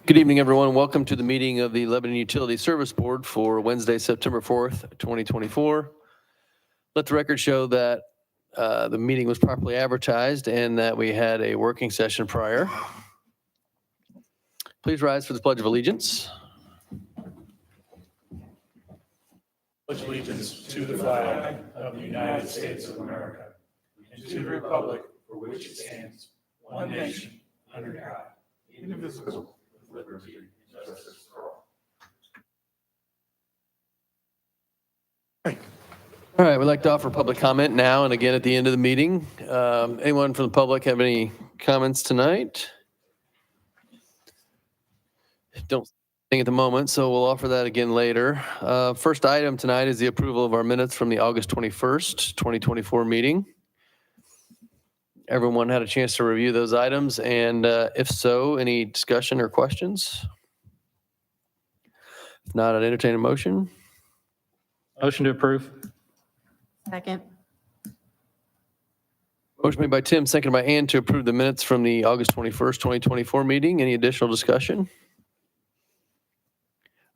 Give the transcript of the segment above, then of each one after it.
Good evening, everyone. Welcome to the meeting of the Lebanon Utility Service Board for Wednesday, September 4th, 2024. Let the record show that the meeting was properly advertised and that we had a working session prior. Please rise for the Pledge of Allegiance. Pledge allegiance to the flag of the United States of America and to the republic for which it stands, one nation, under God, indivisible, with liberty and justice for all. All right, we'd like to offer public comment now and again at the end of the meeting. Anyone from the public have any comments tonight? Don't think at the moment, so we'll offer that again later. First item tonight is the approval of our minutes from the August 21st, 2024 meeting. Everyone had a chance to review those items, and if so, any discussion or questions? If not, I'd entertain a motion. Motion to approve. Second. Motion made by Tim, seconded by Ann to approve the minutes from the August 21st, 2024 meeting. Any additional discussion?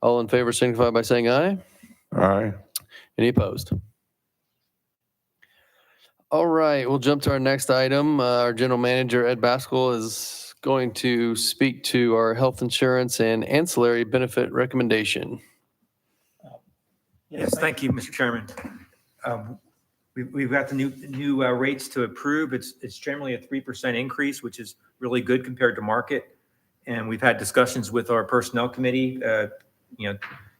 All in favor signify by saying aye. Aye. Any opposed? All right, we'll jump to our next item. Our general manager, Ed Baskell, is going to speak to our health insurance and ancillary benefit recommendation. Yes, thank you, Mr. Chairman. We've got the new rates to approve. It's generally a 3% increase, which is really good compared to market. And we've had discussions with our personnel committee,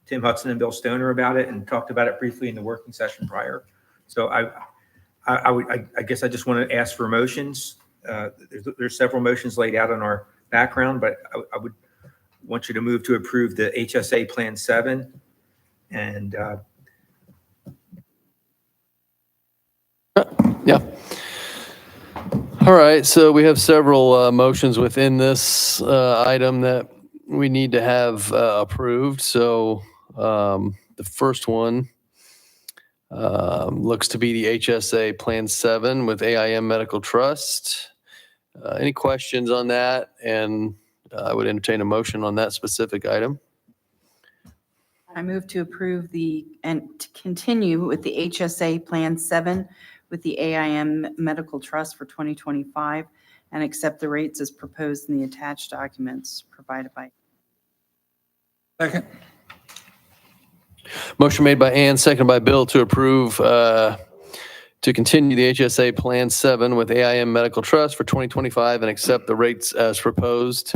Tim Hudson and Bill Stoner about it, and talked about it briefly in the working session prior. So I guess I just want to ask for motions. There's several motions laid out on our background, but I would want you to move to approve the HSA Plan 7 and Yeah. All right, so we have several motions within this item that we need to have approved. So the first one looks to be the HSA Plan 7 with AIM Medical Trust. Any questions on that? And I would entertain a motion on that specific item. I move to approve and to continue with the HSA Plan 7 with the AIM Medical Trust for 2025 and accept the rates as proposed in the attached documents provided by. Second. Motion made by Ann, seconded by Bill to approve to continue the HSA Plan 7 with AIM Medical Trust for 2025 and accept the rates as proposed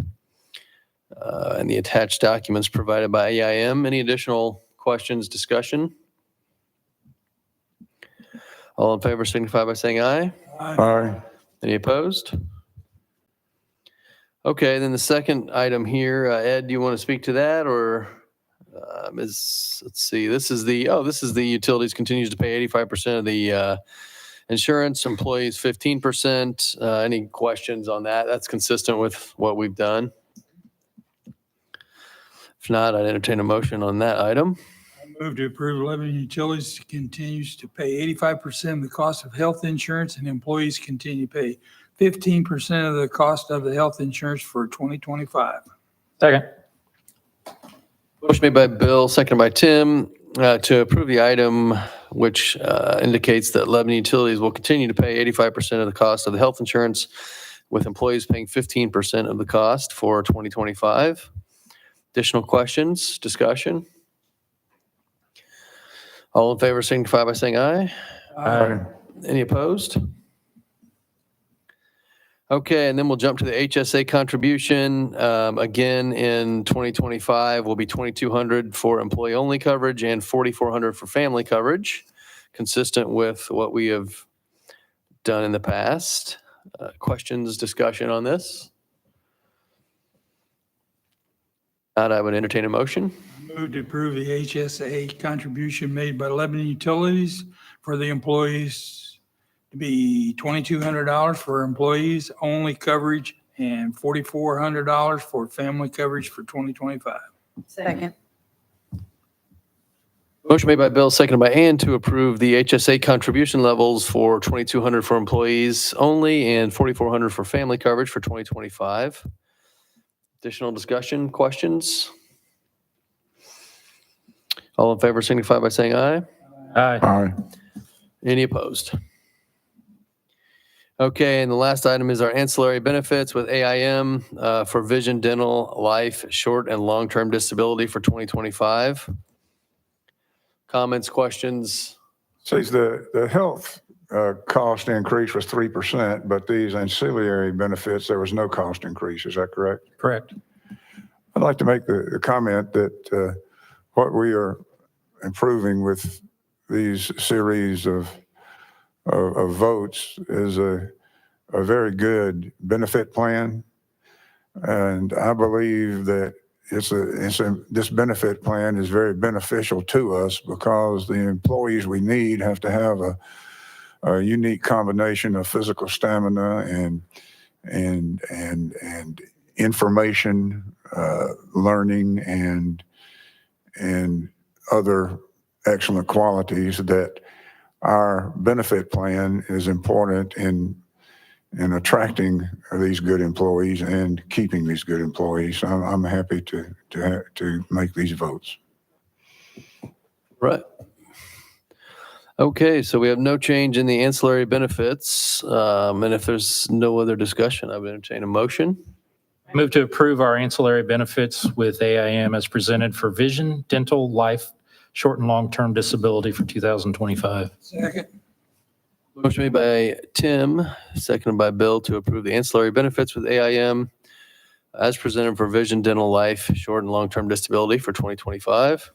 and the attached documents provided by AIM. Any additional questions, discussion? All in favor signify by saying aye. Aye. Any opposed? Okay, then the second item here, Ed, do you want to speak to that, or let's see, this is the utilities continues to pay 85% of the insurance, employees 15%. Any questions on that? That's consistent with what we've done. If not, I'd entertain a motion on that item. I move to approve Lebanon Utilities continues to pay 85% of the cost of health insurance, and employees continue to pay 15% of the cost of the health insurance for 2025. Second. Motion made by Bill, seconded by Tim, to approve the item, which indicates that Lebanon Utilities will continue to pay 85% of the cost of the health insurance, with employees paying 15% of the cost for 2025. Additional questions, discussion? All in favor signify by saying aye. Aye. Any opposed? Okay, and then we'll jump to the HSA contribution. Again, in 2025 will be $2,200 for employee-only coverage and $4,400 for family coverage, consistent with what we have done in the past. Questions, discussion on this? Not, I would entertain a motion. Move to approve the HSA contribution made by Lebanon Utilities for the employees to be $2,200 for employees only coverage and $4,400 for family coverage for 2025. Second. Motion made by Bill, seconded by Ann to approve the HSA contribution levels for $2,200 for employees only and $4,400 for family coverage for 2025. Additional discussion, questions? All in favor signify by saying aye. Aye. Aye. Any opposed? Okay, and the last item is our ancillary benefits with AIM for vision, dental, life, short and long-term disability for 2025. Comments, questions? Says the health cost increase was 3%, but these ancillary benefits, there was no cost increase. Is that correct? Correct. I'd like to make the comment that what we are improving with these series of votes is a very good benefit plan. And I believe that this benefit plan is very beneficial to us because the employees we need have to have a unique combination of physical stamina and information, learning, and other excellent qualities that our benefit plan is important in attracting these good employees and keeping these good employees. So I'm happy to make these votes. Right. Okay, so we have no change in the ancillary benefits. And if there's no other discussion, I would entertain a motion. Move to approve our ancillary benefits with AIM as presented for vision, dental, life, short and long-term disability for 2025. Second. Motion made by Tim, seconded by Bill to approve the ancillary benefits with AIM as presented for vision, dental, life, short and long-term disability for 2025.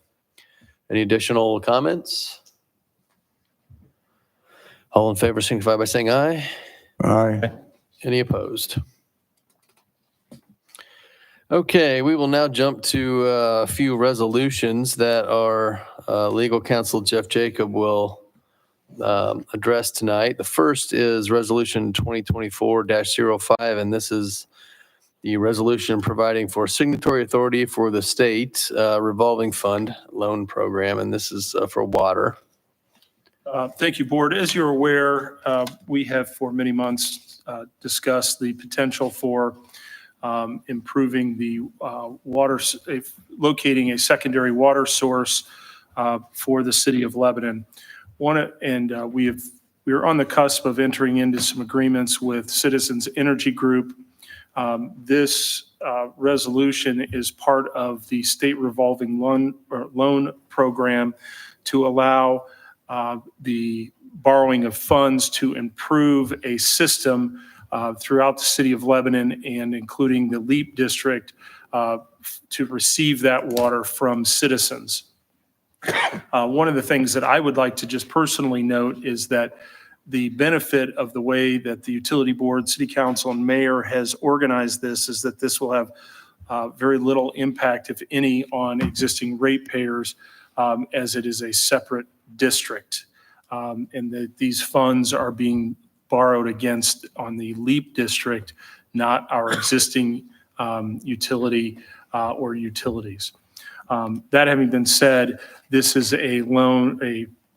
Any additional comments? All in favor signify by saying aye. Aye. Any opposed? Okay, we will now jump to a few resolutions that our legal counsel Jeff Jacob will address tonight. The first is Resolution 2024-05, and this is the resolution providing for signatory authority for the state revolving fund loan program, and this is for water. Thank you, Board. As you're aware, we have for many months discussed the potential for improving the locating a secondary water source for the city of Lebanon. We are on the cusp of entering into some agreements with Citizens Energy Group. This resolution is part of the state revolving loan program to allow the borrowing of funds to improve a system throughout the city of Lebanon and including the LEAP district to receive that water from citizens. One of the things that I would like to just personally note is that the benefit of the way that the utility board, city council, and mayor has organized this is that this will have very little impact, if any, on existing ratepayers as it is a separate district. And that these funds are being borrowed against on the LEAP district, not our existing utility or utilities. That having been said, this is a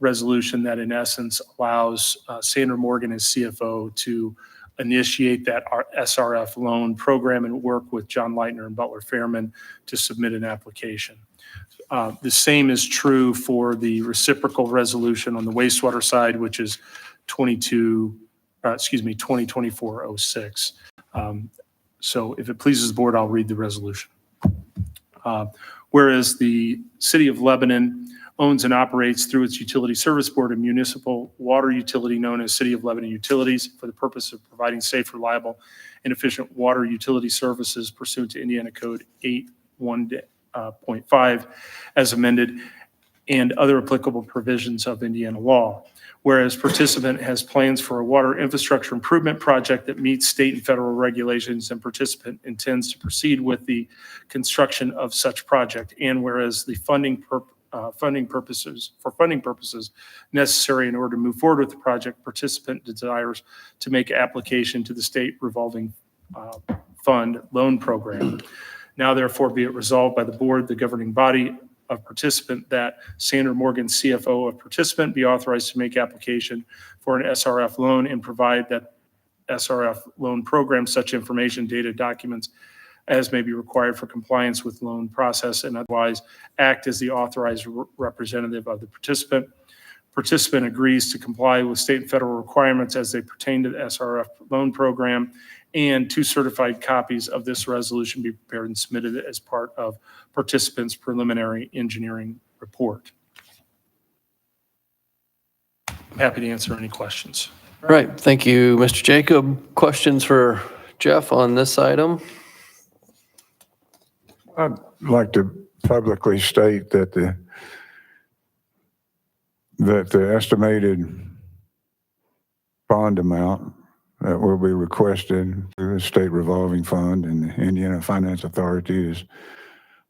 resolution that in essence allows Sandra Morgan as CFO to initiate that SRF loan program and work with John Leitner and Butler Fairman to submit an application. The same is true for the reciprocal resolution on the wastewater side, which is 2024-06. So if it pleases the board, I'll read the resolution. Whereas the city of Lebanon owns and operates through its utility service board a municipal water utility known as City of Lebanon Utilities for the purpose of providing safe, reliable, and efficient water utility services pursuant to Indiana Code 81.5 as amended and other applicable provisions of Indiana law. Whereas participant has plans for a water infrastructure improvement project that meets state and federal regulations and participant intends to proceed with the construction of such project. And whereas the funding purposes necessary in order to move forward with the project, participant desires to make application to the state revolving fund loan program. Now therefore be it resolved by the board, the governing body of participant, that Sandra Morgan, CFO of participant, be authorized to make application for an SRF loan and provide that SRF loan program such information, data, documents as may be required for compliance with loan process and otherwise act as the authorized representative of the participant. Participant agrees to comply with state and federal requirements as they pertain to the SRF loan program, and 2 certified copies of this resolution be prepared and submitted as part of participants' preliminary engineering report. I'm happy to answer any questions. All right, thank you, Mr. Jacob. Questions for Jeff on this item? I'd like to publicly state that the estimated bond amount that will be requested through the state revolving fund and the Indiana Finance Authority is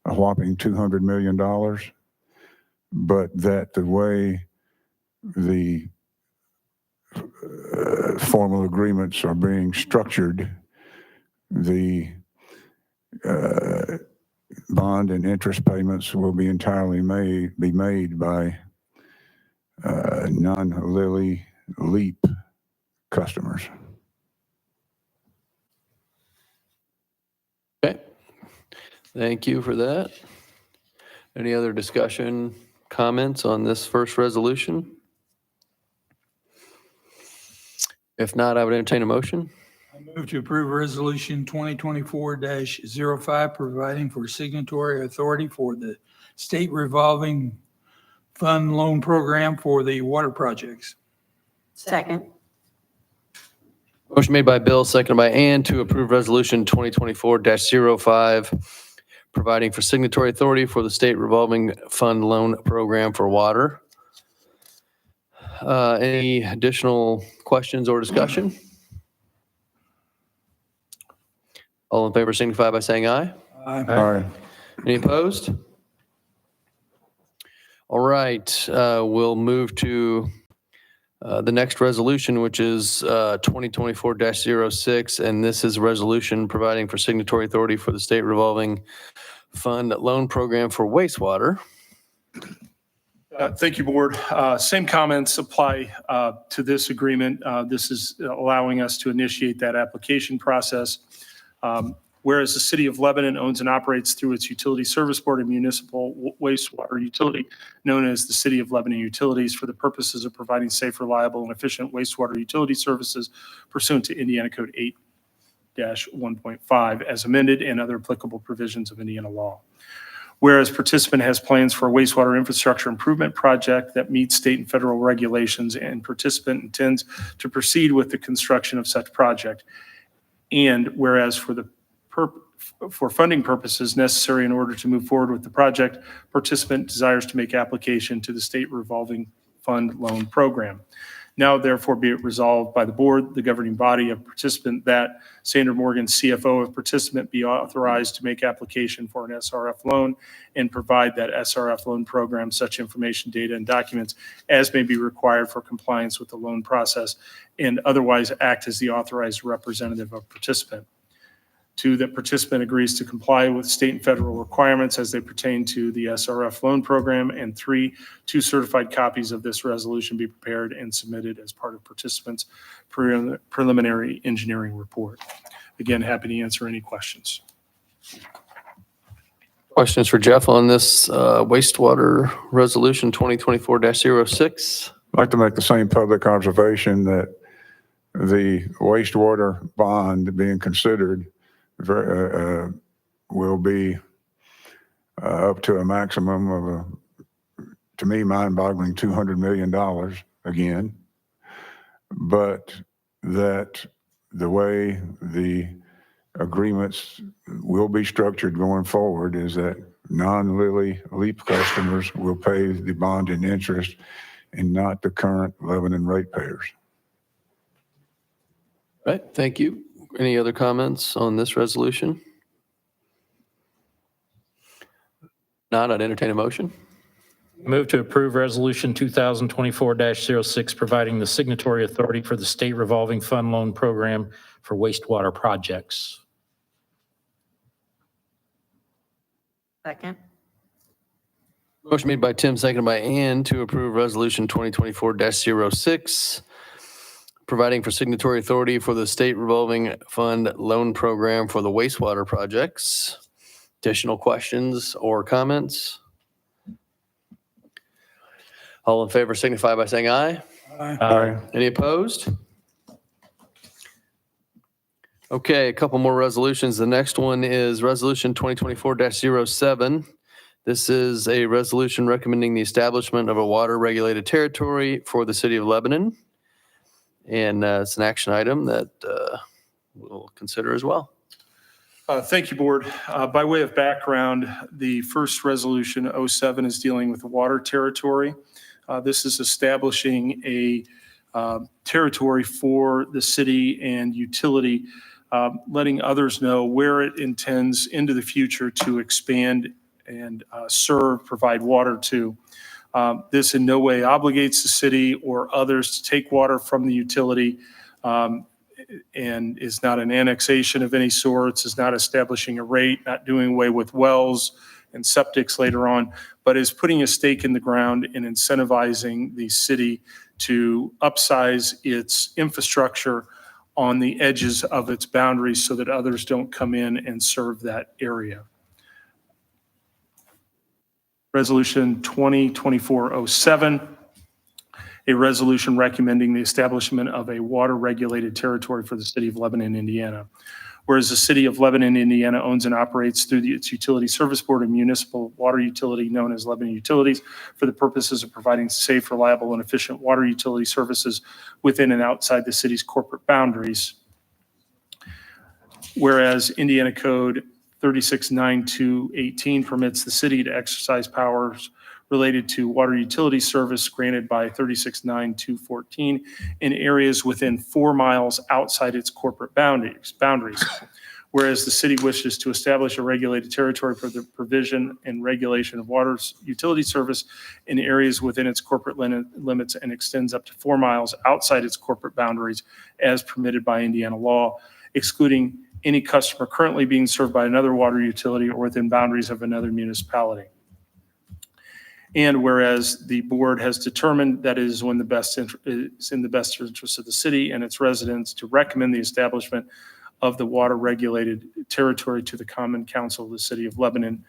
a whopping $200 million. But that the way the formal agreements are being structured, the bond and interest payments will be entirely made by non-Lilly LEAP customers. Okay, thank you for that. Any other discussion, comments on this first resolution? If not, I would entertain a motion. I move to approve Resolution 2024-05, providing for signatory authority for the state revolving fund loan program for the water projects. Second. Motion made by Bill, seconded by Ann to approve Resolution 2024-05, providing for signatory authority for the state revolving fund loan program for water. Any additional questions or discussion? All in favor signify by saying aye. Aye. All right. Any opposed? All right, we'll move to the next resolution, which is 2024-06, and this is a resolution providing for signatory authority for the state revolving fund loan program for wastewater. Thank you, Board. Same comments apply to this agreement. This is allowing us to initiate that application process. Whereas the City of Lebanon owns and operates through its utility service board a municipal wastewater utility known as the City of Lebanon Utilities for the purposes of providing safe, reliable, and efficient wastewater utility services pursuant to Indiana Code 8-1.5 as amended and other applicable provisions of Indiana law. Whereas participant has plans for a wastewater infrastructure improvement project that meets state and federal regulations, and participant intends to proceed with the construction of such project. And whereas for funding purposes necessary in order to move forward with the project, participant desires to make application to the state revolving fund loan program. Now therefore be it resolved by the board, the governing body of participant, that Sandra Morgan, CFO of participant, be authorized to make application for an SRF loan and provide that SRF loan program such information, data, and documents as may be required for compliance with the loan process, and otherwise act as the authorized representative of participant. 2, that participant agrees to comply with state and federal requirements as they pertain to the SRF loan program. And 3, 2 certified copies of this resolution be prepared and submitted as part of participants' preliminary engineering report. Again, happy to answer any questions. Questions for Jeff on this wastewater resolution 2024-06? I'd like to make the same public observation that the wastewater bond being considered will be up to a maximum of, to me, mind-boggling $200 million again. But that the way the agreements will be structured going forward is that non-Lilly LEAP customers will pay the bond and interest and not the current Lebanon ratepayers. Right, thank you. Any other comments on this resolution? Not, I'd entertain a motion. Move to approve Resolution 2024-06, providing the signatory authority for the state revolving fund loan program for wastewater projects. Second. Motion made by Tim, seconded by Ann to approve Resolution 2024-06, providing for signatory authority for the state revolving fund loan program for the wastewater projects. Additional questions or comments? All in favor signify by saying aye. Aye. Any opposed? Okay, a couple more resolutions. The next one is Resolution 2024-07. This is a resolution recommending the establishment of a water-regulated territory for the city of Lebanon. And it's an action item that we'll consider as well. Thank you, Board. By way of background, the first resolution, 07, is dealing with the water territory. This is establishing a territory for the city and utility, letting others know where it intends into the future to expand and provide water to. This in no way obligates the city or others to take water from the utility, and is not an annexation of any sorts, is not establishing a rate, not doing away with wells and septics later on, but is putting a stake in the ground and incentivizing the city to upsize its infrastructure on the edges of its boundaries so that others don't come in and serve that area. Resolution 2024-07, a resolution recommending the establishment of a water-regulated territory for the city of Lebanon, Indiana. Whereas the city of Lebanon, Indiana owns and operates through its utility service board a municipal water utility known as Lebanon Utilities for the purposes of providing safe, reliable, and efficient water utility services within and outside the city's corporate boundaries. Whereas Indiana Code 369218 permits the city to exercise powers related to water utility service granted by 369214 in areas within 4 miles outside its corporate boundaries. Whereas the city wishes to establish a regulated territory for the provision and regulation of water utility service in areas within its corporate limits and extends up to 4 miles outside its corporate boundaries as permitted by Indiana law, excluding any customer currently being served by another water utility or within boundaries of another municipality. And whereas the board has determined that it is in the best interest of the city and its residents to recommend the establishment of the water regulated territory to the Common Council of the City of Lebanon.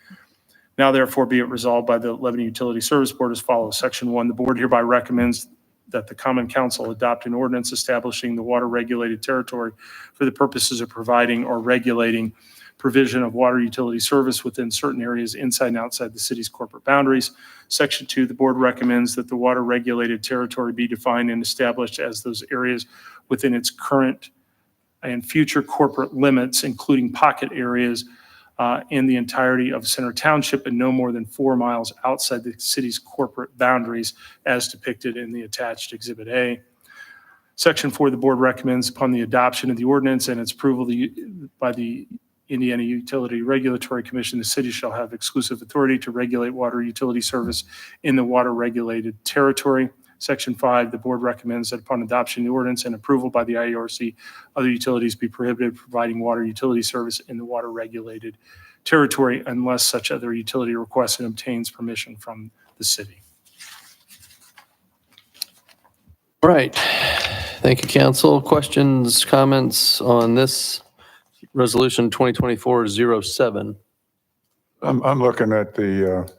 Now therefore be it resolved by the Lebanon Utility Service Board as follows. Section 1, the board hereby recommends that the Common Council adopt an ordinance establishing the water regulated territory for the purposes of providing or regulating provision of water utility service within certain areas inside and outside the city's corporate boundaries. Section 2, the board recommends that the water regulated territory be defined and established as those areas within its current and future corporate limits, including pocket areas in the entirety of Center Township and no more than 4 miles outside the city's corporate boundaries as depicted in the attached Exhibit A. Section 4, the board recommends upon the adoption of the ordinance and its approval by the Indiana Utility Regulatory Commission, the city shall have exclusive authority to regulate water utility service in the water regulated territory. Section 5, the board recommends that upon adoption of the ordinance and approval by the IURC, other utilities be prohibited from providing water utility service in the water regulated territory unless such other utility requests and obtains permission from the city. All right. Thank you, council. Questions, comments on this resolution 2024-07? I'm looking at the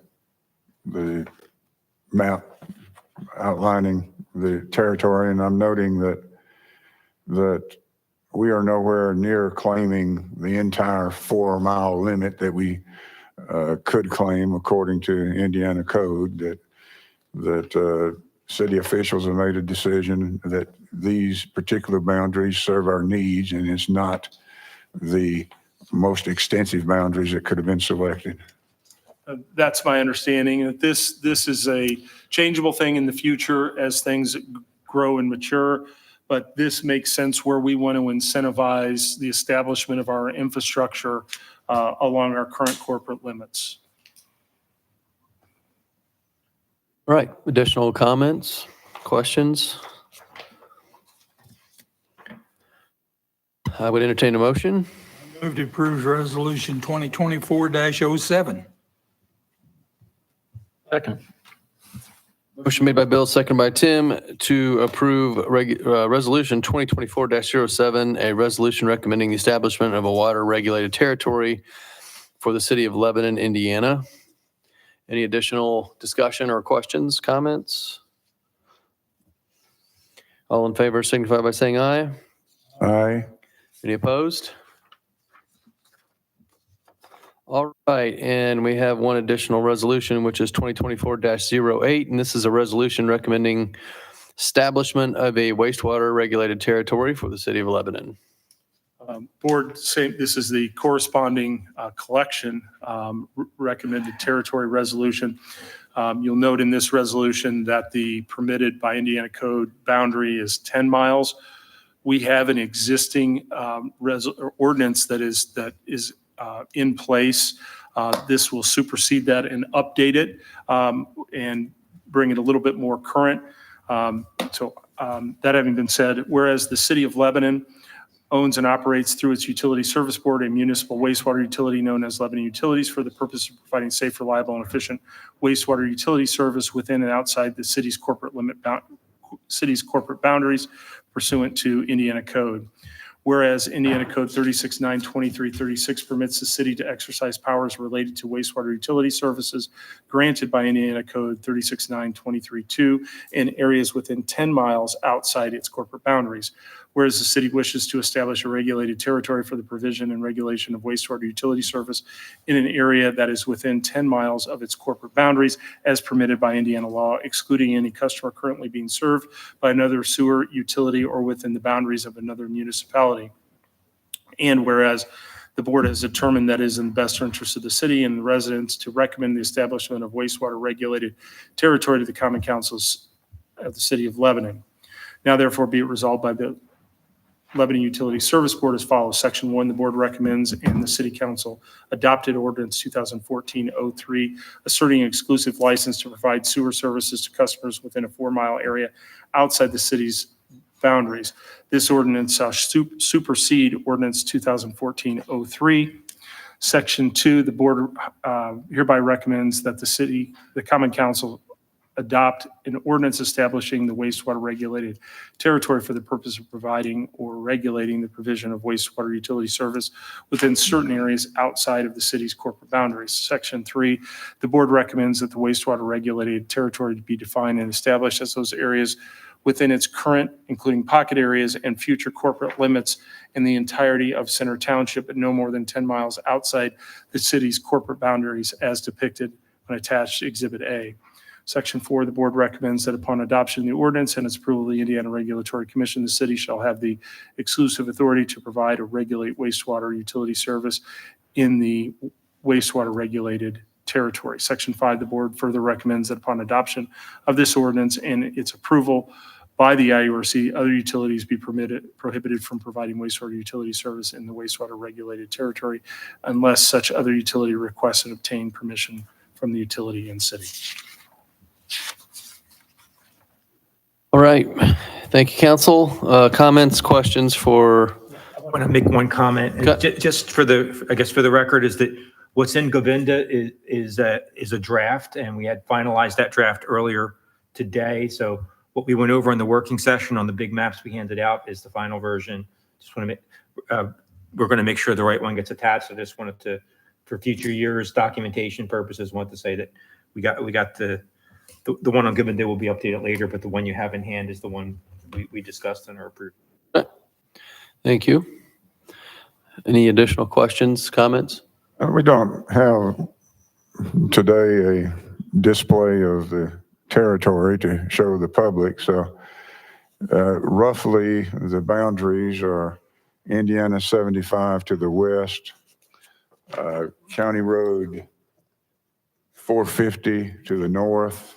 map outlining the territory, and I'm noting that we are nowhere near claiming the entire 4 mile limit that we could claim according to Indiana code, that city officials have made a decision that these particular boundaries serve our needs, and it's not the most extensive boundaries that could have been selected. That's my understanding. That this is a changeable thing in the future as things grow and mature, but this makes sense where we want to incentivize the establishment of our infrastructure along our current corporate limits. All right. Additional comments, questions? I would entertain a motion. Move to approve resolution 2024-07. Second. Motion made by Bill, seconded by Tim, to approve Resolution 2024-07, a resolution recommending the establishment of a water-regulated territory for the city of Lebanon, Indiana. Any additional discussion or questions, comments? All in favor signify by saying aye. Aye. Any opposed? All right, and we have one additional resolution, which is 2024-08, and this is a resolution recommending establishment of a wastewater regulated territory for the city of Lebanon. Board, this is the corresponding collection recommended territory resolution. You'll note in this resolution that the permitted by Indiana code boundary is 10 miles. We have an existing ordinance that is in place. This will supersede that and update it and bring it a little bit more current. That having been said, whereas the city of Lebanon owns and operates through its utility service board a municipal wastewater utility known as Lebanon Utilities for the purpose of providing safe, reliable, and efficient wastewater utility service within and outside the city's corporate boundaries pursuant to Indiana code. Whereas Indiana Code 36.92336 permits the city to exercise powers related to wastewater utility services granted by Indiana Code 36.923.2 in areas within 10 miles outside its corporate boundaries. Whereas the city wishes to establish a regulated territory for the provision and regulation of wastewater utility service in an area that is within 10 miles of its corporate boundaries as permitted by Indiana law, excluding any customer currently being served by another sewer utility or within the boundaries of another municipality. And whereas the board has determined that it is in the best interest of the city and the residents to recommend the establishment of wastewater regulated territory to the common councils of the city of Lebanon. Now therefore be it resolved by the Lebanon Utility Service Board as follows. Section 1, the board recommends and the city council adopted ordinance 2014-03 asserting an exclusive license to provide sewer services to customers within a 4-mile area outside the city's boundaries. This ordinance supersede ordinance 2014-03. Section 2, the board hereby recommends that the common council adopt an ordinance establishing the wastewater regulated territory for the purpose of providing or regulating the provision of wastewater utility service within certain areas outside of the city's corporate boundaries. Section 3, the board recommends that the wastewater regulated territory be defined and established as those areas within its current, including pocket areas and future corporate limits in the entirety of Center Township, but no more than 10 miles outside the city's corporate boundaries as depicted on attached Exhibit A. Section 4, the board recommends that upon adoption of the ordinance and its approval of the Indiana Regulatory Commission, the city shall have the exclusive authority to provide or regulate wastewater utility service in the wastewater regulated territory. Section 5, the board further recommends that upon adoption of this ordinance and its approval by the IURC, other utilities be prohibited from providing wastewater utility service in the wastewater regulated territory unless such other utility requests and obtain permission from the utility and city. All right, thank you, council. Comments, questions for? I want to make one comment, Okay. just for the record, is that what's in Govinda is a draft, and we had finalized that draft earlier today. So what we went over in the working session on the big maps we handed out is the final version. Just want to make, we're going to make sure the right one gets attached. I just wanted to, for future years, documentation purposes, want to say that we got the one on Govinda will be updated later, but the one you have in hand is the one we discussed and are approved. Thank you. Any additional questions, comments? We don't have today a display of the territory to show the public. So roughly the boundaries are Indiana 75 to the west, County Road 450 to the north,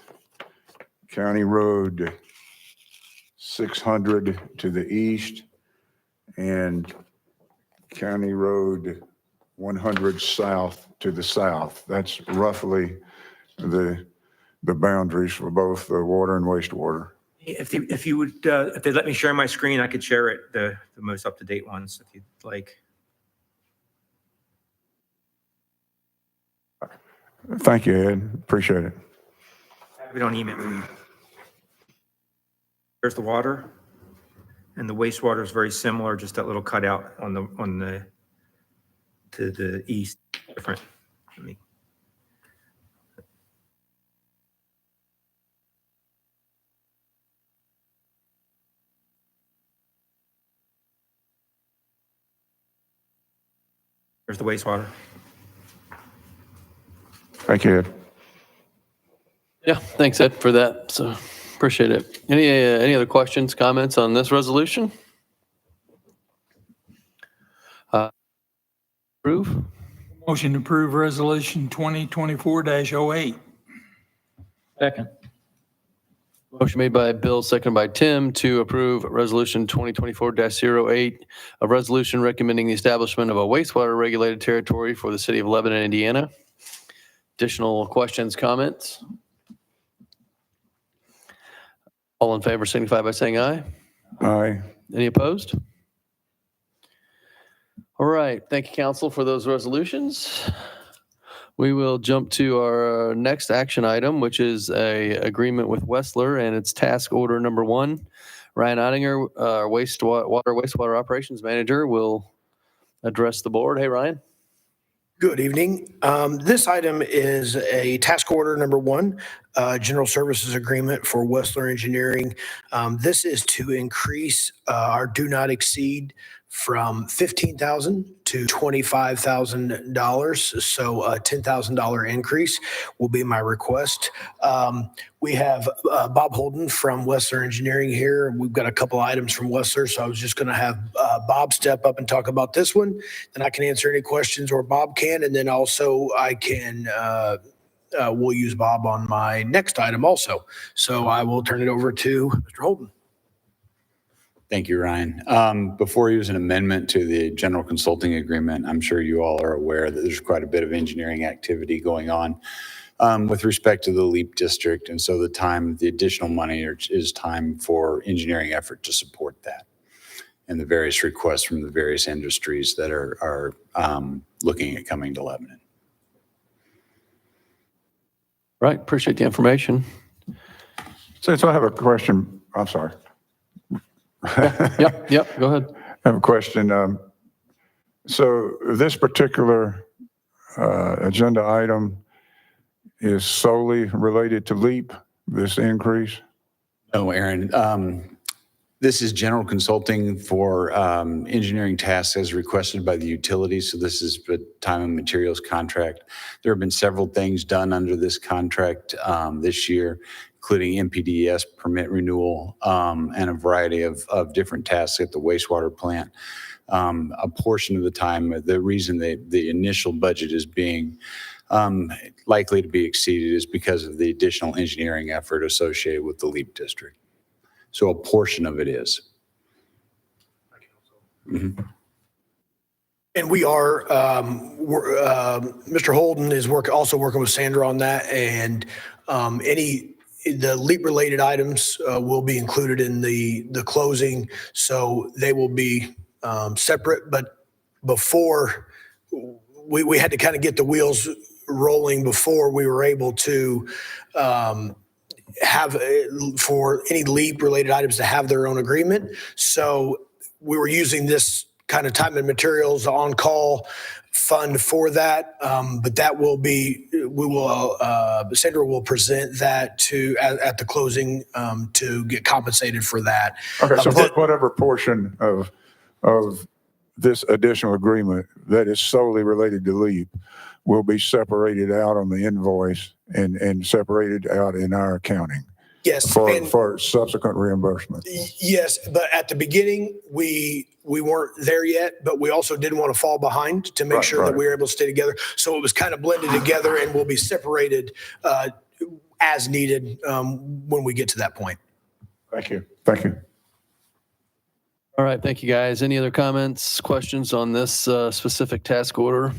County Road 600 to the east, and County Road 100 south to the south. That's roughly the boundaries for both the water and wastewater. If you would, if they let me share my screen, I could share it, the most up-to-date ones, if you'd like. Thank you, Ed. Appreciate it. We don't email. There's the water. And the wastewater is very similar, just that little cutout to the east, different. Let me- There's the wastewater. Thank you, Ed. Yeah, thanks, Ed, for that. So appreciate it. Any other questions, comments on this resolution? Approve? Motion to approve resolution 2024-08. Second. Motion made by Bill, seconded by Tim to approve Resolution 2024-08, a resolution recommending the establishment of a wastewater regulated territory for the city of Lebanon, Indiana. Additional questions, comments? All in favor signify by saying aye. Aye. Any opposed? All right, thank you, council, for those resolutions. We will jump to our next action item, which is a agreement with Wessler, and it's task order number 1. Ryan Ottinger, our wastewater operations manager, will address the board. Hey, Ryan. Good evening. This item is a task order number 1, general services agreement for Wessler Engineering. This is to increase our do not exceed from $15,000 to $25,000. So a $10,000 increase will be my request. We have Bob Holden from Wessler Engineering here. We've got a couple items from Wessler, so I was just going to have Bob step up and talk about this one. Then I can answer any questions, or Bob can, and then also I can we'll use Bob on my next item also. So I will turn it over to Mr. Holden. Thank you, Ryan. Before you use an amendment to the general consulting agreement, I'm sure you all are aware that there's quite a bit of engineering activity going on with respect to the LEAP district. And so the additional money is time for engineering effort to support that and the various requests from the various industries that are looking at coming to Lebanon. Right, appreciate the information. Since I have a question, I'm sorry. Yep, go ahead. I have a question. So this particular agenda item is solely related to LEAP, this increase? No, Aaron. This is general consulting for engineering tasks as requested by the utilities. So this is the time and materials contract. There have been several things done under this contract this year, including MPDES permit renewal and a variety of different tasks at the wastewater plant. A portion of the time, the reason the initial budget is being likely to be exceeded is because of the additional engineering effort associated with the LEAP district. So a portion of it is. Mm-hmm. And we are, Mr. Holden is also working with Sandra on that, and the LEAP-related items will be included in the closing, so they will be separate. But before, we had to kind of get the wheels rolling before we were able to have, for any LEAP-related items to have their own agreement. So we were using this kind of time and materials on-call fund for that, but that will be, Sandra will present that at the closing to get compensated for that. Okay, so whatever portion of this additional agreement that is solely related to LEAP will be separated out on the invoice and separated out in our accounting. Yes. For subsequent reimbursement. Yes, but at the beginning, we weren't there yet, but we also didn't want to fall behind to make sure that we were able to stay together. So it was kind of blended together and will be separated as needed when we get to that point. Thank you. Thank you. All right, thank you, guys. Any other comments, questions on this specific task order?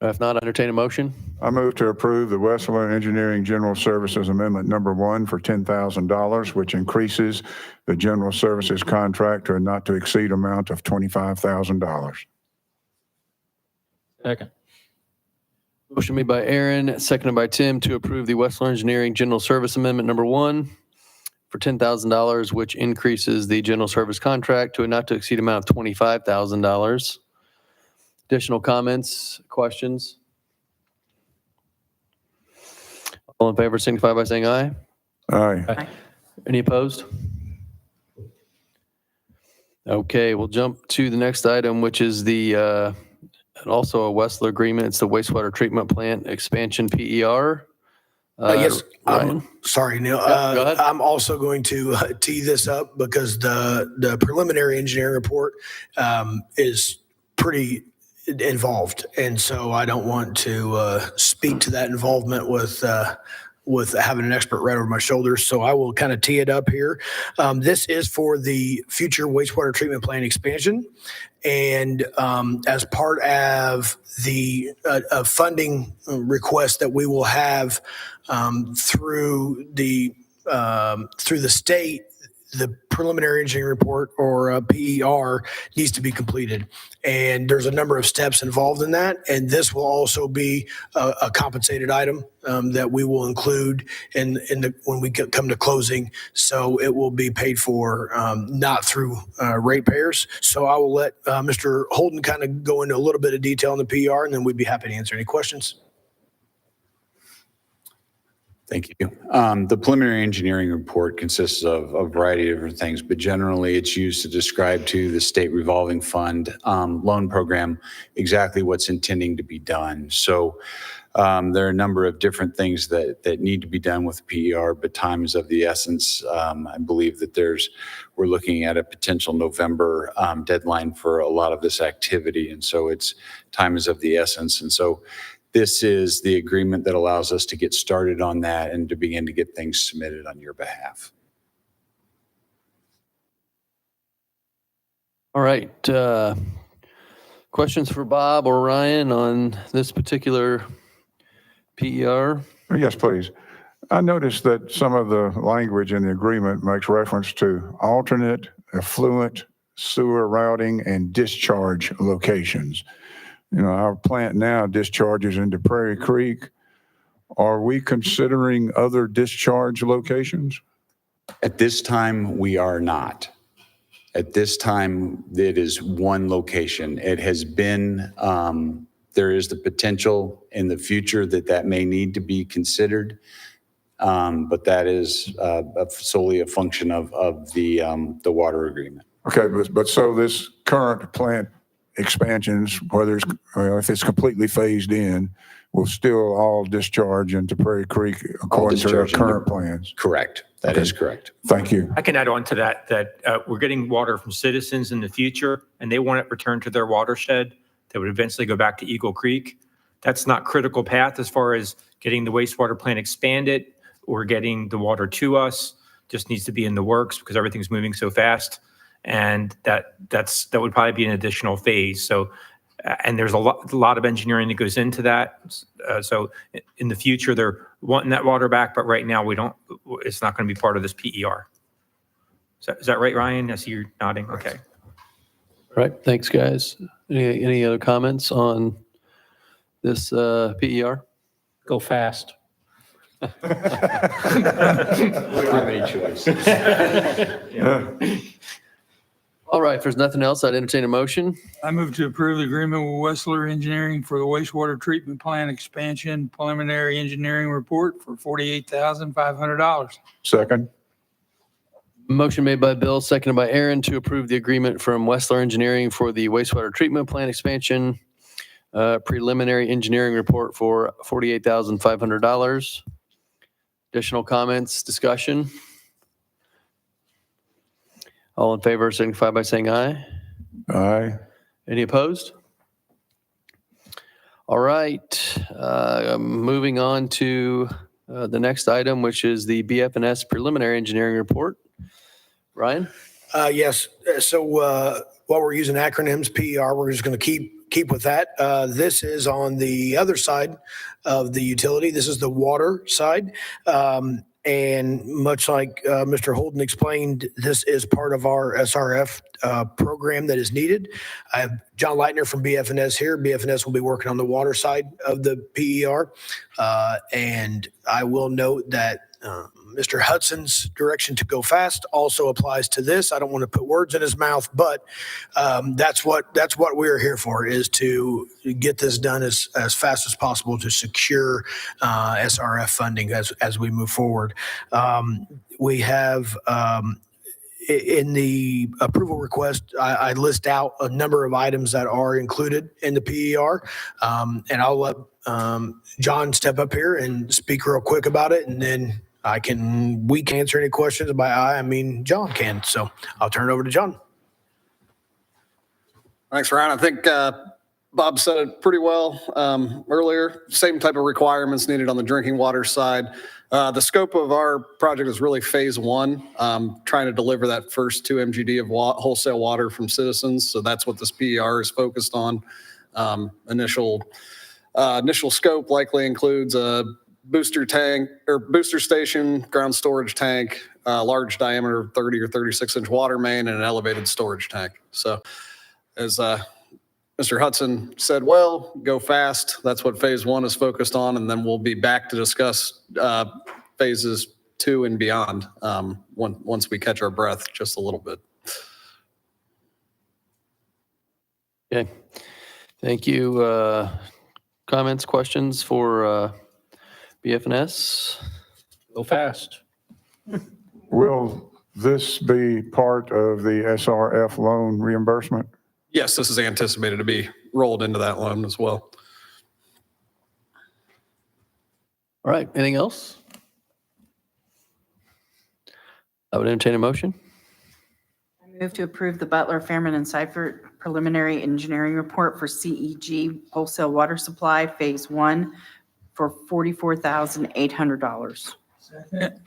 If not, entertain a motion. I move to approve the Wessler Engineering General Services Amendment Number 1 for $10,000, which increases the general services contract to a not to exceed amount of $25,000. Second. Motion made by Aaron, seconded by Tim to approve the Westler Engineering General Service Amendment Number 1 for $10,000, which increases the general service contract to a not to exceed amount of $25,000. Additional comments, questions? All in favor signify by saying aye. Aye. Any opposed? Okay, we'll jump to the next item, which is the also a Westler agreement. It's the wastewater treatment plant expansion PER. Yes, Ryan? sorry, Neil. Yeah, go ahead. I'm also going to tee this up because the preliminary engineering report is pretty involved. And so I don't want to speak to that involvement with having an expert right over my shoulder. So I will kind of tee it up here. This is for the future wastewater treatment plant expansion. And as part of the funding request that we will have through the state, the preliminary engineering report, or PER, needs to be completed. And there's a number of steps involved in that. And this will also be a compensated item that we will include when we come to closing. So it will be paid for not through ratepayers. So I will let Mr. Holden kind of go into a little bit of detail on the PER, and then we'd be happy to answer any questions. Thank you. The preliminary engineering report consists of a variety of different things, but generally it's used to describe to the state revolving fund loan program exactly what's intending to be done. So there are a number of different things that need to be done with PER, but time is of the essence. I believe that we're looking at a potential November deadline for a lot of this activity. And so time is of the essence. And so this is the agreement that allows us to get started on that and to begin to get things submitted on your behalf. All right. Questions for Bob or Ryan on this particular PER? Yes, please. I noticed that some of the language in the agreement makes reference to alternate effluent sewer routing and discharge locations. You know, our plant now discharges into Prairie Creek. Are we considering other discharge locations? At this time, we are not. At this time, it is one location. It has been, there is the potential in the future that may need to be considered, but that is solely a function of the water agreement. Okay, but so this current plant expansions, if it's completely phased in, will still all discharge into Prairie Creek according to our current plans? Correct. That is correct. Thank you. I can add on to that we're getting water from citizens in the future, and they want it returned to their watershed that would eventually go back to Eagle Creek. That's not critical path as far as getting the wastewater plant expanded or getting the water to us. Just needs to be in the works because everything's moving so fast. And that would probably be an additional phase. So, and there's a lot of engineering that goes into that. So in the future, they're wanting that water back, but right now it's not going to be part of this PER. Is that right, Ryan? I see you're nodding. Okay. All right. Thanks, guys. Any other comments on this PER? Go fast. We don't have any choice. All right. If there's nothing else, I'd entertain a motion. I move to approve the agreement with Westler Engineering for the wastewater treatment plant expansion preliminary engineering report for $48,500. Second. Motion made by Bill, seconded by Aaron to approve the agreement from Westler Engineering for the wastewater treatment plant expansion preliminary engineering report for $48,500. Additional comments, discussion? All in favor signify by saying aye. Aye. Any opposed? All right. Moving on to the next item, which is the BF&S preliminary engineering report. Ryan? Yes. So while we're using acronyms, PER, we're just going to keep with that. This is on the other side of the utility. This is the water side. And much like Mr. Holden explained, this is part of our SRF program that is needed. I have John Leitner from BFNS here. BFNS will be working on the water side of the PER. And I will note that Mr. Hudson's direction to go fast also applies to this. I don't want to put words in his mouth, but that's what we're here for, is to get this done as fast as possible to secure SRF funding as we move forward. We have in the approval request, I list out a number of items that are included in the PER, and I'll let John step up here and speak real quick about it, and then we can answer any questions by I mean John can. So I'll turn it over to John. Thanks, Ryan. I think Bob said it pretty well earlier. Same type of requirements needed on the drinking water side. The scope of our project is really phase one, trying to deliver that first 2 MGD of wholesale water from citizens. So that's what this PER is focused on. Initial scope likely includes a booster tank or booster station, ground storage tank, large diameter 30 or 36-inch water main, and an elevated storage tank. So as Mr. Hudson said, well, go fast. That's what phase one is focused on. And then we'll be back to discuss phases 2 and beyond once we catch our breath just a little bit. Okay. Thank you. Comments, questions for BFNS? Go fast. Will this be part of the SRF loan reimbursement? Yes, this is anticipated to be rolled into that loan as well. All right. Anything else? I would entertain a motion. I move to approve the Butler, Fairman, and Seifert preliminary engineering report for CEG wholesale water supply phase 1 for $44,800. Second.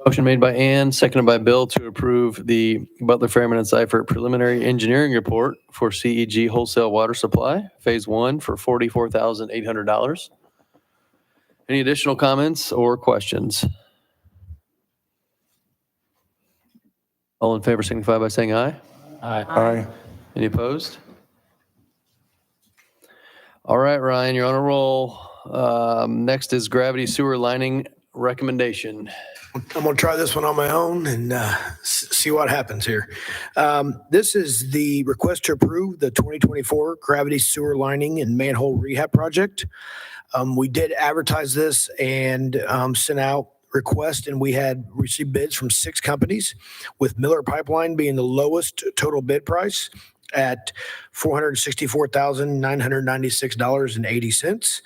Motion made by Ann, seconded by Bill to approve the Butler, Fairman, and Seifert preliminary engineering report for CEG wholesale water supply, phase 1 for $44,800. Any additional comments or questions? All in favor signify by saying aye. Aye. Aye. Any opposed? All right, Ryan, you're on a roll. Next is gravity sewer lining recommendation. I'm going to try this one on my own and see what happens here. This is the request to approve the 2024 gravity sewer lining and manhole rehab project. We did advertise this and sent out requests, and we had received bids from 6 companies, with Miller Pipeline being the lowest total bid price at $464,996.80.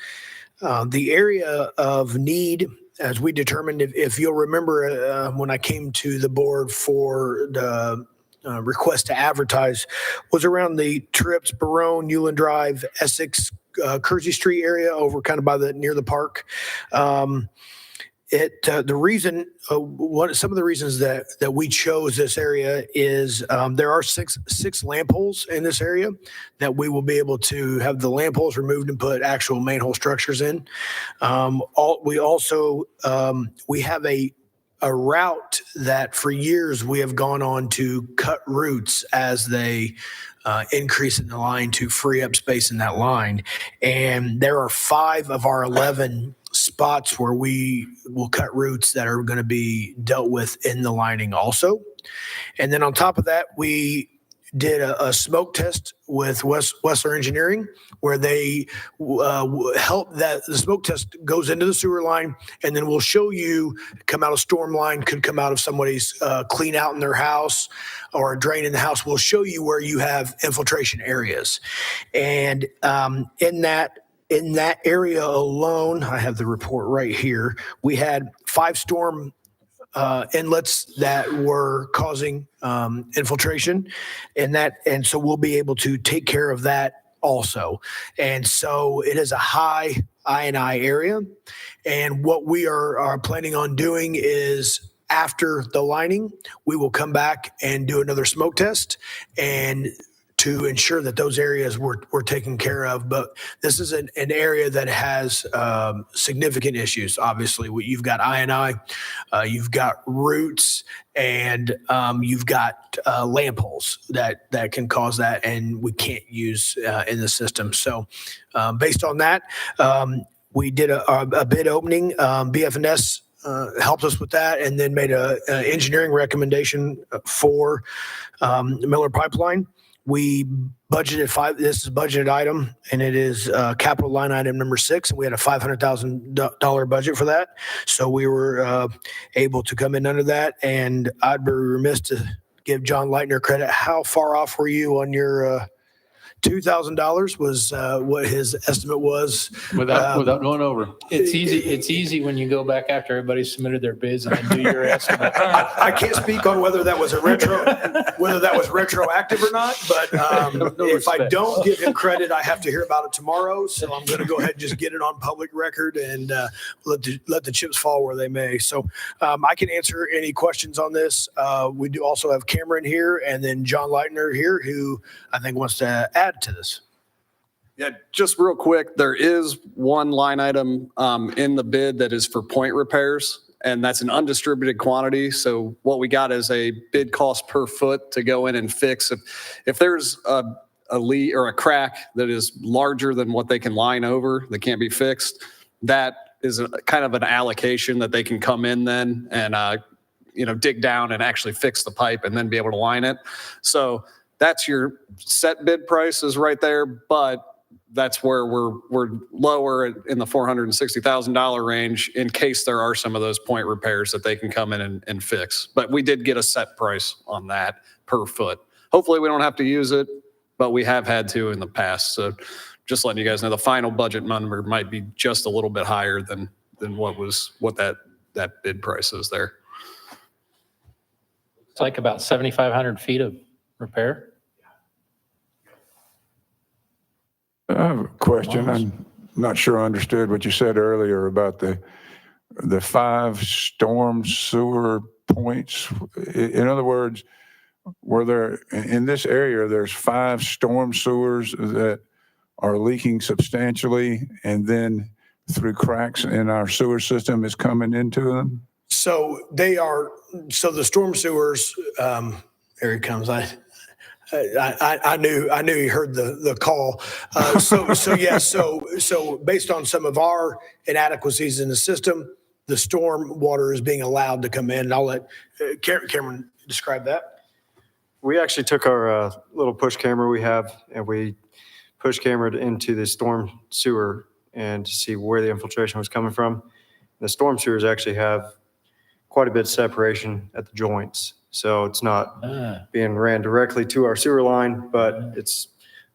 The area of need, as we determined, if you'll remember, when I came to the board for the request to advertise, was around the Trips, Barone, Newland Drive, Essex, Kersey Street area, over kind of by near the park. The reason, some of the reasons that we chose this area is there are six lamp holes in this area that we will be able to have the lamp holes removed and put actual manhole structures in. We have a route that for years we have gone on to cut routes as they increase in the line to free up space in that line. And there are 5 of our 11 spots where we will cut routes that are going to be dealt with in the lining also. And then on top of that, we did a smoke test with Wessler Engineering, where they help that the smoke test goes into the sewer line, and then we'll show you come out of storm line, could come out of somebody's clean out in their house or a drain in the house. We'll show you where you have infiltration areas. And in that area alone, I have the report right here, we had 5 storm inlets that were causing infiltration, and so we'll be able to take care of that also. And so it is a high I&I area, and what we are planning on doing is, after the lining, we will come back and do another smoke test and to ensure that those areas were taken care of. But this is an area that has significant issues. Obviously, you've got I&I, you've got roots, and you've got lamp holes that can cause that, and we can't use in the system. So based on that, we did a bid opening. BF&S helped us with that, and then made a engineering recommendation for Miller Pipeline. We budgeted this is a budgeted item, and it is capital line item number 6, and we had a $500,000 budget for that. So we were able to come in under that, and I'd be remiss to give John Leitner credit. How far off were you on your $2,000 was what his estimate was. Without going over. It's easy when you go back after everybody submitted their bids and then do your estimate. I can't speak on whether that was retroactive or not, but if I don't give him credit, I have to hear about it tomorrow. So I'm going to go ahead and just get it on public record and let the chips fall where they may. So I can answer any questions on this. We do also have Cameron here, and then John Leitner here, who I think wants to add to this. Yeah, just real quick, there is one line item in the bid that is for point repairs, and that's an undistributed quantity. So what we got is a bid cost per foot to go in and fix. If there's a leak or a crack that is larger than what they can line over that can't be fixed, that is kind of an allocation that they can come in then and dig down and actually fix the pipe and then be able to line it. So that's your set bid price is right there, but that's where we're lower in the $460,000 range in case there are some of those point repairs that they can come in and fix. But we did get a set price on that per foot. Hopefully we don't have to use it, but we have had to in the past. So just letting you guys know, the final budget number might be just a little bit higher than what that bid price is there. It's like about 7,500 feet of repair. I have a question. I'm not sure I understood what you said earlier about the 5 storm sewer points. In other words, were there, in this area, there's 5 storm sewers that are leaking substantially, and then through cracks in our sewer system is coming into them? So the storm sewers, here it comes. I knew he heard the call. So based on some of our inadequacies in the system, the storm water is being allowed to come in. And I'll let Cameron describe that. We actually took our little push camera we have, and we push cameraed into the storm sewer and to see where the infiltration was coming from. The storm sewers actually have quite a bit of separation at the joints. So it's not being ran directly to our sewer line, but it's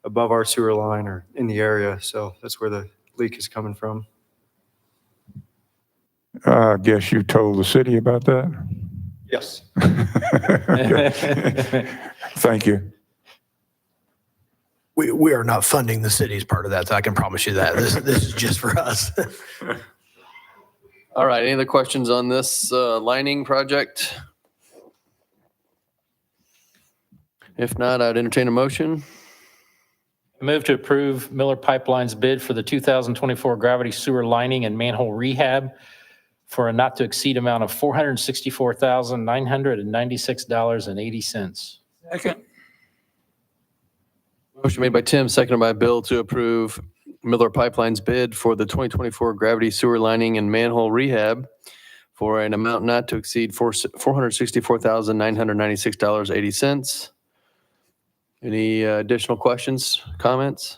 above our sewer line or in the area. So that's where the leak is coming from. I guess you told the city about that? Yes. Thank you. We are not funding the city's part of that. So I can promise you that. This is just for us. All right, any other questions on this lining project? If not, I'd entertain a motion. I move to approve Miller Pipeline's bid for the 2024 gravity sewer lining and manhole rehab for a not to exceed amount of $464,996.80. Second. Motion made by Tim, seconded by Bill to approve Miller Pipeline's bid for the 2024 gravity sewer lining and manhole rehab for an amount not to exceed $464,996.80. Any additional questions, comments?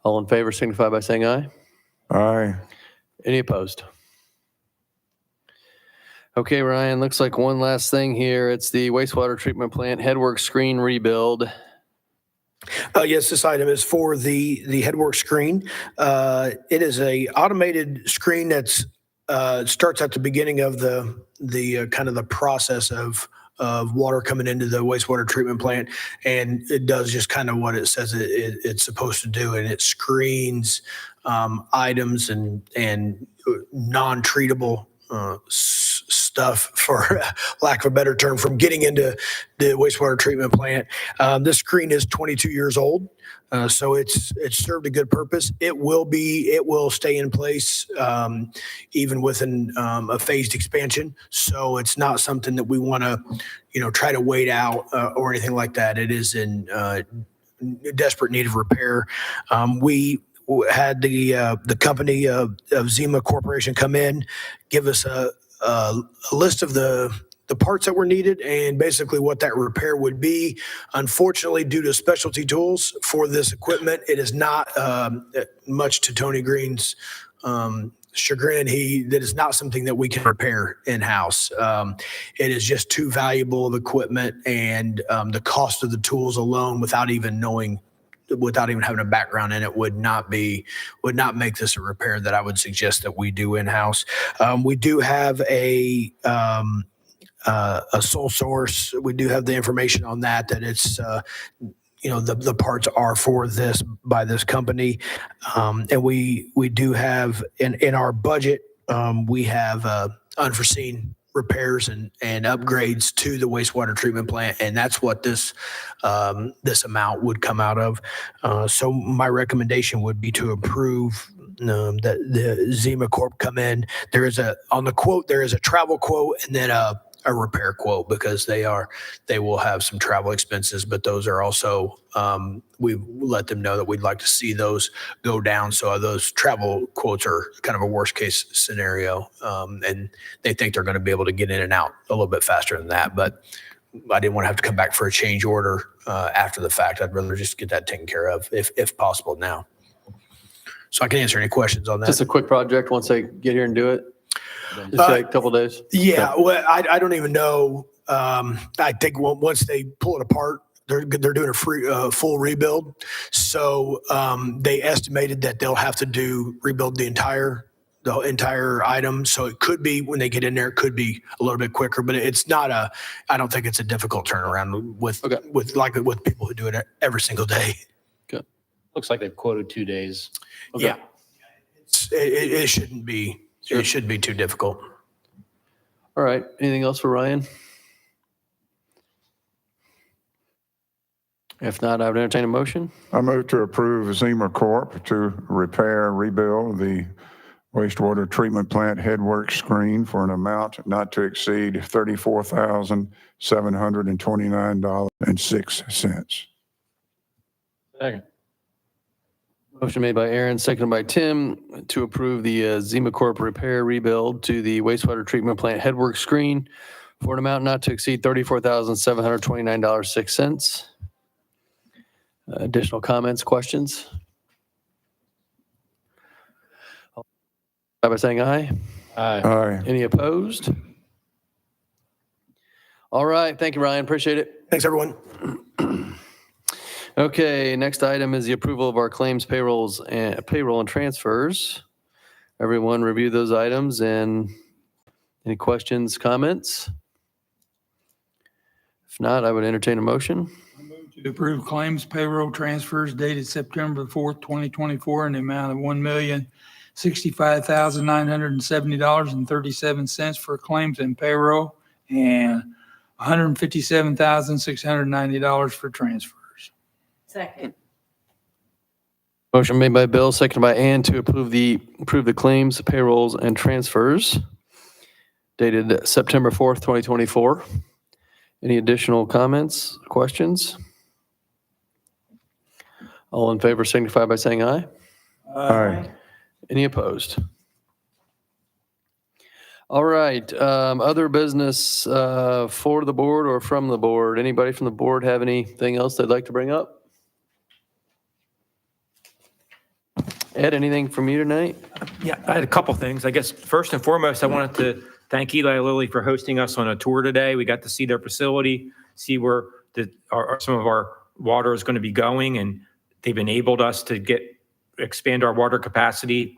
All in favor signify by saying aye. Aye. Any opposed? Okay, Ryan, looks like one last thing here. It's the wastewater treatment plant headwork screen rebuild. Yes, this item is for the headwork screen. It is a automated screen that's starts at the beginning of the kind of the process of water coming into the wastewater treatment plant, and it does just kind of what it says it's supposed to do, and it screens items and non-treatable stuff, for lack of a better term, from getting into the wastewater treatment plant. This screen is 22 years old. So it's served a good purpose. It will stay in place even with a phased expansion. So it's not something that we want to, try to wait out or anything like that. It is in desperate need of repair. We had the company of Zima Corporation come in, give us a list of the parts that were needed and basically what that repair would be. Unfortunately, due to specialty tools for this equipment, it is not much to Tony Green's chagrin. That is not something that we can repair in-house. It is just too valuable of equipment, and the cost of the tools alone, without even having a background in it, would not make this a repair that I would suggest that we do in-house. We do have a sole source. We do have the information on that it's, the parts are for this by this company. And we do have in our budget, we have unforeseen repairs and upgrades to the wastewater treatment plant. And that's what this amount would come out of. So my recommendation would be to approve that the Zima Corp come in. On the quote, there is a travel quote and then a repair quote, because they will have some travel expenses, but those are also, we let them know that we'd like to see those go down. So those travel quotes are kind of a worst case scenario. And they think they're going to be able to get in and out a little bit faster than that. But I didn't want to have to come back for a change order after the fact. I'd rather just get that taken care of if possible now. So I can answer any questions on that. Just a quick project once they get here and do it. Just like a couple days. Yeah, well, I don't even know. I think once they pull it apart, they're doing a full rebuild. So they estimated that they'll have to rebuild the entire item. So it could be, when they get in there, it could be a little bit quicker, but it's not I don't think it's a difficult turnaround with people who do it every single day. Good. Looks like they've quoted 2 days. Okay. Yeah, it shouldn't be. Sure. It shouldn't be too difficult. All right. Anything else for Ryan? If not, I would entertain a motion. I move to approve Zima Corp. to repair and rebuild the wastewater treatment plant headwork screen for an amount not to exceed $34,729.06. Second. Motion made by Aaron, seconded by Tim, to approve the Zima Corp. repair rebuild to the wastewater treatment plant headwork screen for an amount not to exceed $34,729.06. Additional comments, questions? By saying aye. Aye. Aye. Any opposed? All right. Thank you, Ryan. Appreciate it. Thanks, everyone. Okay, next item is the approval of our claims, payroll and transfers. Everyone review those items, and any questions, comments? If not, I would entertain a motion. To approve claims, payroll transfers dated September 4th, 2024, in the amount of $1,065,970.37 for claims and payroll, and $157,690 for transfers. Second. Motion made by Bill, seconded by Ann, to approve the claims, payrolls, and transfers dated September 4th, 2024. Any additional comments, questions? All in favor signify by saying aye. Aye. Any opposed? All right, other business for the board or from the board? Anybody from the board have anything else they'd like to bring up? Ed, anything from you tonight? Yeah, I had a couple things. I guess first and foremost, I wanted to thank Eli Lilly for hosting us on a tour today. We got to see their facility, see where some of our water is going to be going, and they've enabled us to expand our water capacity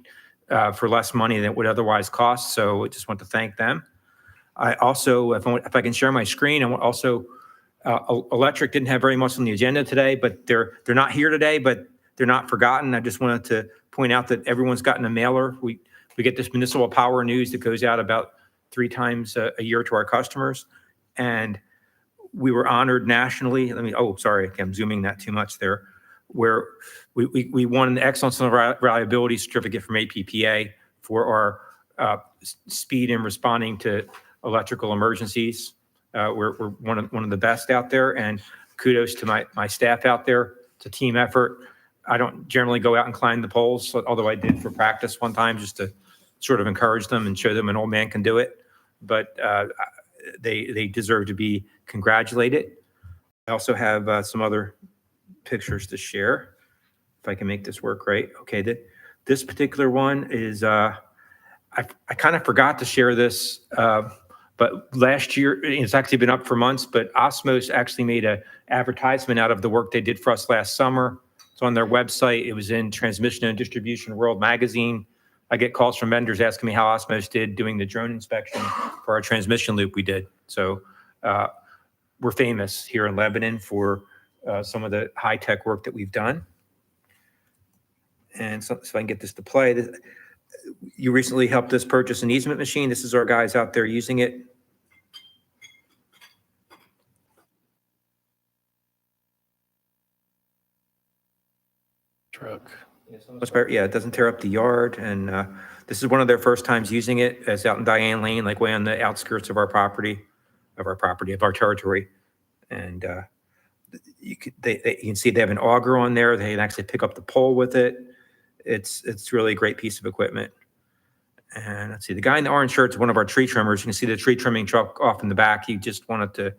for less money than it would otherwise cost. So I just want to thank them. I also, if I can share my screen, I want also, Electric didn't have very much on the agenda today, but they're not here today, but they're not forgotten. I just wanted to point out that everyone's gotten a mailer. We get this municipal power news that goes out about 3 times a year to our customers. And we were honored nationally. Sorry, I'm zooming that too much there. Where we won an Excellence in Reliability Certificate from APPA for our speed in responding to electrical emergencies. We're one of the best out there, and kudos to my staff out there. It's a team effort. I don't generally go out and climb the poles, although I did for practice one time just to sort of encourage them and show them an old man can do it. But they deserve to be congratulated. I also have some other pictures to share, if I can make this work right. Okay, this particular one is, I kind of forgot to share this, but last year, it's actually been up for months, but Osmos actually made an advertisement out of the work they did for us last summer. It's on their website. It was in Transmission and Distribution World magazine. I get calls from vendors asking me how Osmos did doing the drone inspection for our transmission loop we did. So we're famous here in Lebanon for some of the high-tech work that we've done. And so if I can get this to play, you recently helped us purchase an easement machine. This is our guys out there using it. Truck. Yeah, it doesn't tear up the yard. And this is one of their first times using it. It's out in Diane Lane, like way on the outskirts of our territory. And you can see they have an auger on there. They can actually pick up the pole with it. It's really a great piece of equipment. And let's see, the guy in the orange shirt is one of our tree trimmers. You can see the tree trimming truck off in the back. He just wanted to,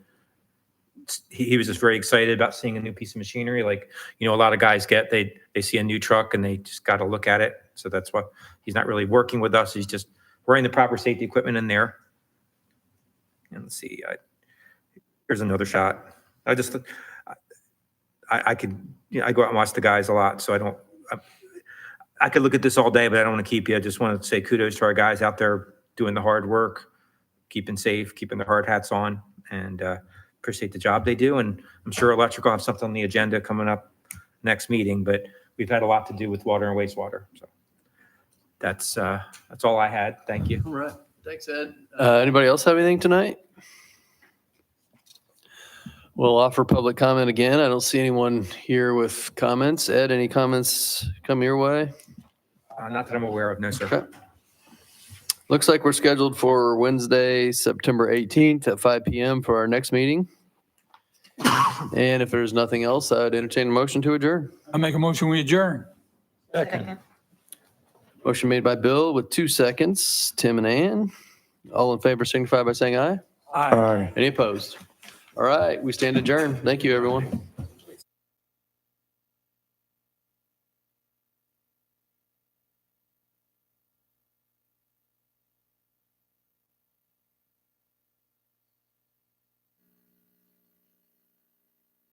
he was just very excited about seeing a new piece of machinery. Like, a lot of guys they see a new truck and they just got to look at it. So that's why he's not really working with us. He's just wearing the proper safety equipment in there. And let's see, here's another shot. I go out and watch the guys a lot, so I could look at this all day, but I don't want to keep you. I just want to say kudos to our guys out there doing the hard work, keeping safe, keeping their hard hats on, and appreciate the job they do. And I'm sure electrical will have something on the agenda coming up next meeting, but we've had a lot to do with water and wastewater. So that's all I had. Thank you. All right. Thanks, Ed. Anybody else have anything tonight? We'll offer public comment again. I don't see anyone here with comments. Ed, any comments come your way? Not that I'm aware of, no, sir. Okay. Looks like we're scheduled for Wednesday, September 18th at 5 p.m. for our next meeting. And if there's nothing else, I'd entertain a motion to adjourn. I make a motion, we adjourn. Second. Motion made by Bill with 2 seconds. Tim and Ann. All in favor signify by saying aye. Aye. Aye. Any opposed? All right, we stand adjourned. Thank you, everyone.